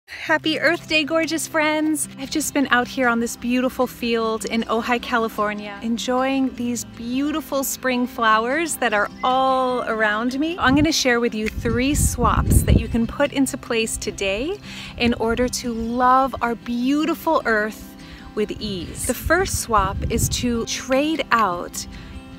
Happy Earth Day, gorgeous friends! I've just been out here on this beautiful field in Ojai, California, enjoying these beautiful spring flowers that are all around me. I'm going to share with you 3 swaps that you can put into place today in order to love our beautiful earth with ease. The first swap is to trade out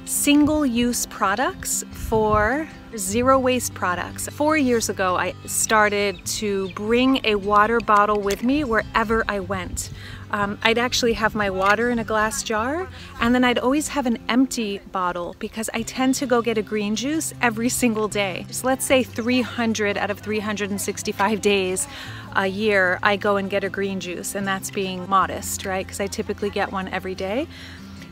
single-use products for zero-waste products. 4 years ago, I started to bring a water bottle with me wherever I went. I'd actually have my water in a glass jar, and then I'd always have an empty bottle because I tend to go get a green juice every single day. So let's say 300 out of 365 days a year, I go and get a green juice, and that's being modest, right? Because I typically get one every day.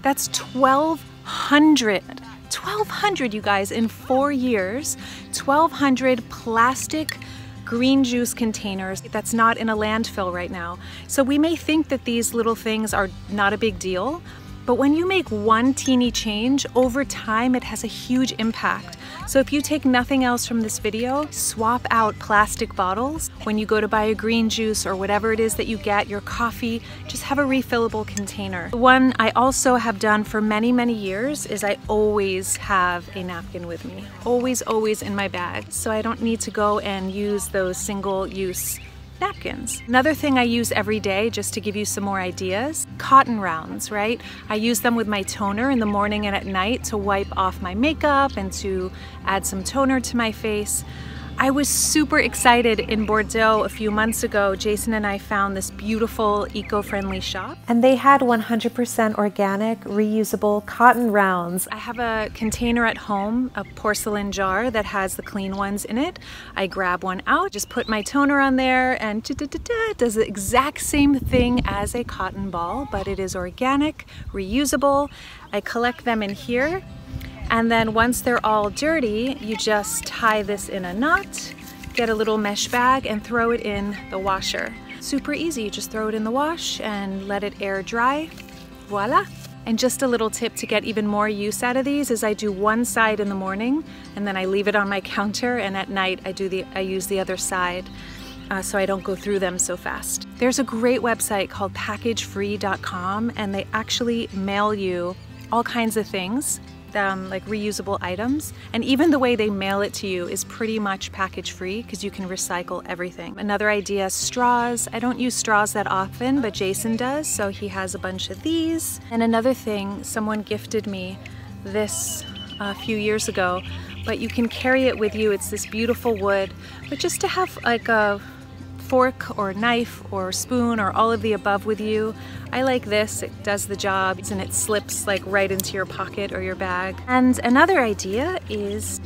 That's 1,200, you guys, in 4 years, 1,200 plastic green juice containers that's not in a landfill right now. So we may think that these little things are not a big deal, but when you make one teeny change, over time it has a huge impact. So if you take nothing else from this video, swap out plastic bottles. When you go to buy a green juice or whatever it is that you get, your coffee, just have a refillable container. The one I also have done for many, many years is I always have a napkin with me. Always, always in my bag. So I don't need to go and use those single-use napkins. Another thing I use every day, just to give you some more ideas, cotton rounds, right? I use them with my toner in the morning and at night to wipe off my makeup and to add some toner to my face. I was super excited in Bordeaux a few months ago. Jason and I found this beautiful eco-friendly shop, and they had 100% organic, reusable cotton rounds. I have a container at home, a porcelain jar that has the clean ones in it. I grab one out, just put my toner on there, and it does the exact same thing as a cotton ball, but it is organic, reusable. I collect them in here. And then once they're all dirty, you just tie this in a knot, get a little mesh bag, and throw it in the washer. Super easy, you just throw it in the wash and let it air dry. Voila! And just a little tip to get even more use out of these is I do one side in the morning, and then I leave it on my counter, and at night I use the other side. So I don't go through them so fast. There's a great website called packagefree.com, and they actually mail you all kinds of things. Like reusable items, and even the way they mail it to you is pretty much package free because you can recycle everything. Another idea, straws. I don't use straws that often, but Jason does, so he has a bunch of these. And another thing, someone gifted me this a few years ago, but you can carry it with you. It's this beautiful wood, but just to have like a fork or knife or spoon or all of the above with you. I like this, it does the job, and it slips like right into your pocket or your bag. And another idea is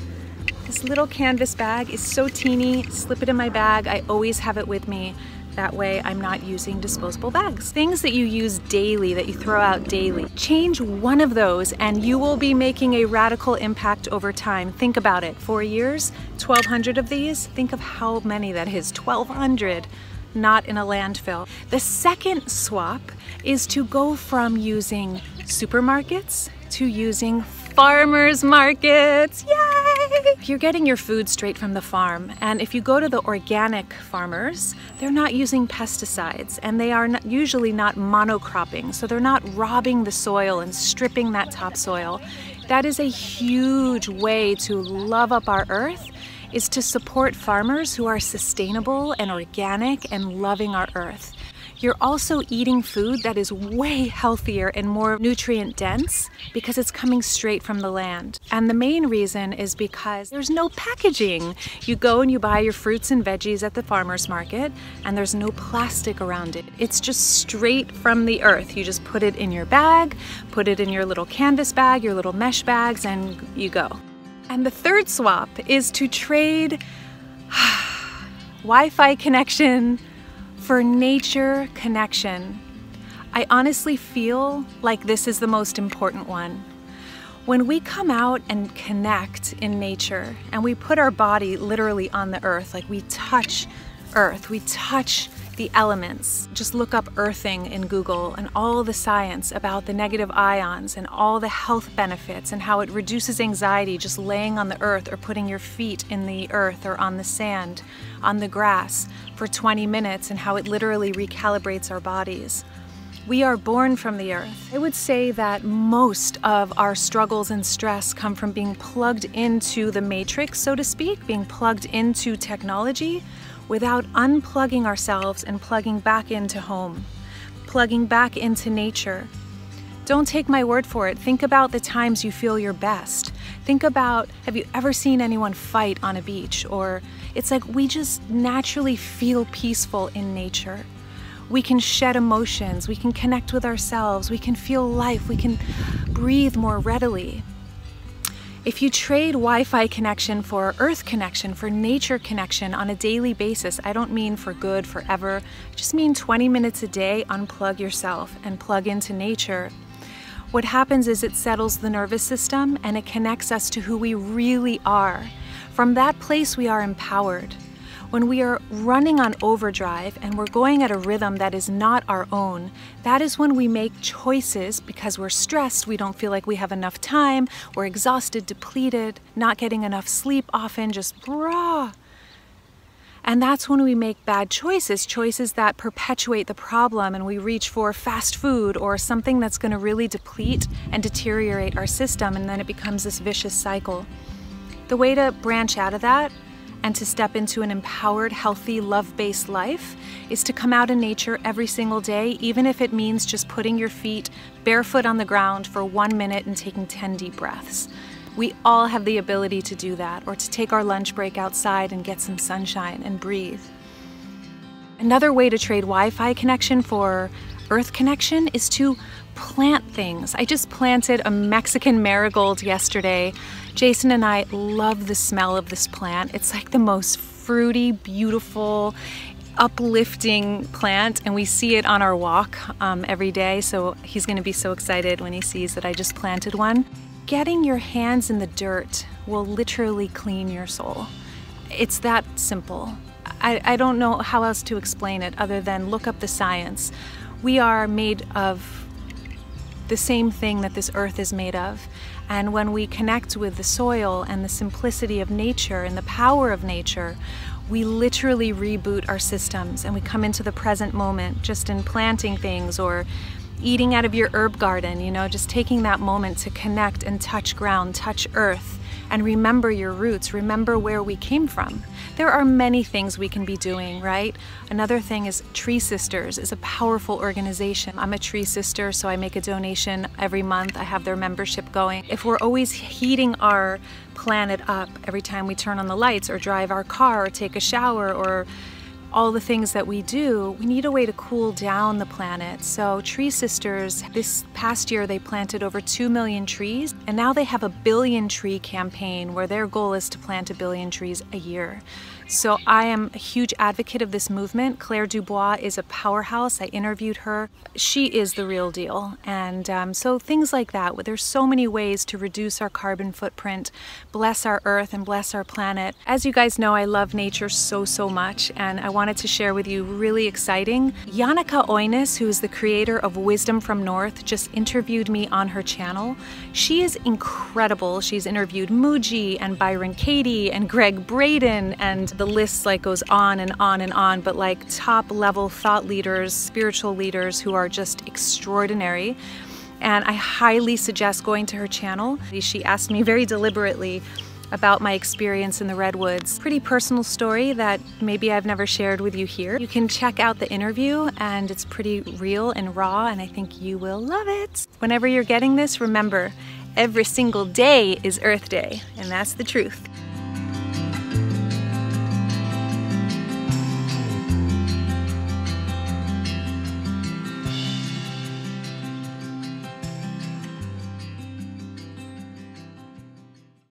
this little canvas bag is so teeny, slip it in my bag, I always have it with me. That way I'm not using disposable bags. Things that you use daily, that you throw out daily. Change one of those and you will be making a radical impact over time. Think about it, 4 years, 1,200 of these. Think of how many that is, 1,200, not in a landfill. The second swap is to go from using supermarkets to using farmers markets. Yay! You're getting your food straight from the farm, and if you go to the organic farmers, they're not using pesticides, and they are usually not monocropping, so they're not robbing the soil and stripping that topsoil. That is a huge way to love up our earth, is to support farmers who are sustainable and organic and loving our earth. You're also eating food that is way healthier and more nutrient dense because it's coming straight from the land. And the main reason is because there's no packaging. You go and you buy your fruits and veggies at the farmer's market and there's no plastic around it. It's just straight from the earth. You just put it in your bag, put it in your little canvas bag, your little mesh bags, and you go. And the third swap is to trade Wi-Fi connection for nature connection. I honestly feel like this is the most important one. When we come out and connect in nature and we put our body literally on the earth, like we touch earth, we touch the elements. Just look up earthing in Google and all the science about the negative ions and all the health benefits and how it reduces anxiety just laying on the earth or putting your feet in the earth or on the sand, on the grass for 20 minutes, and how it literally recalibrates our bodies. We are born from the earth. I would say that most of our struggles and stress come from being plugged into the matrix, so to speak, being plugged into technology without unplugging ourselves and plugging back into home, plugging back into nature. Don't take my word for it. Think about the times you feel your best. Think about, have you ever seen anyone fight on a beach? Or it's like we just naturally feel peaceful in nature. We can shed emotions, we can connect with ourselves, we can feel life, we can breathe more readily. If you trade Wi-Fi connection for earth connection, for nature connection on a daily basis, I don't mean for good, forever, I just mean 20 minutes a day, unplug yourself and plug into nature. What happens is it settles the nervous system and it connects us to who we really are. From that place, we are empowered. When we are running on overdrive and we're going at a rhythm that is not our own, that is when we make choices because we're stressed, we don't feel like we have enough time, we're exhausted, depleted, not getting enough sleep often, just raw. And that's when we make bad choices, choices that perpetuate the problem, and we reach for fast food or something that's going to really deplete and deteriorate our system, and then it becomes this vicious cycle. The way to branch out of that and to step into an empowered, healthy, love-based life is to come out in nature every single day, even if it means just putting your feet barefoot on the ground for 1 minute and taking 10 deep breaths. We all have the ability to do that, or to take our lunch break outside and get some sunshine and breathe. Another way to trade Wi-Fi connection for earth connection is to plant things. I just planted a Mexican marigold yesterday. Jason and I love the smell of this plant. It's like the most fruity, beautiful, uplifting plant, and we see it on our walk every day, so he's going to be so excited when he sees that I just planted one. Getting your hands in the dirt will literally clean your soul. It's that simple. I don't know how else to explain it other than look up the science. We are made of the same thing that this earth is made of. And when we connect with the soil and the simplicity of nature and the power of nature, we literally reboot our systems and we come into the present moment just in planting things or eating out of your herb garden, you know, just taking that moment to connect and touch ground, touch earth, and remember your roots, remember where we came from. There are many things we can be doing, right? Another thing is Tree Sisters is a powerful organization. I'm a Tree Sister, so I make a donation every month. I have their membership going. If we're always heating our planet up every time we turn on the lights or drive our car or take a shower or all the things that we do, we need a way to cool down the planet. So Tree Sisters, this past year they planted over 2 million trees, and now they have a 1 billion tree campaign where their goal is to plant 1 billion trees a year. So I am a huge advocate of this movement. Claire Dubois is a powerhouse. I interviewed her. She is the real deal. And so things like that, there's so many ways to reduce our carbon footprint, bless our earth and bless our planet. As you guys know, I love nature so much, and I wanted to share with you really exciting. Jannecke Oinaes, who is the creator of Wisdom from North, just interviewed me on her channel. She is incredible. She's interviewed Muji and Byron Katie and Greg Braden, and the list like goes on and on and on, but like top level thought leaders, spiritual leaders who are just extraordinary. And I highly suggest going to her channel. She asked me very deliberately about my experience in the Redwoods. Pretty personal story that maybe I've never shared with you here. You can check out the interview and it's pretty real and raw, and I think you will love it. Whenever you're getting this, remember, every single day is Earth Day, and that's the truth.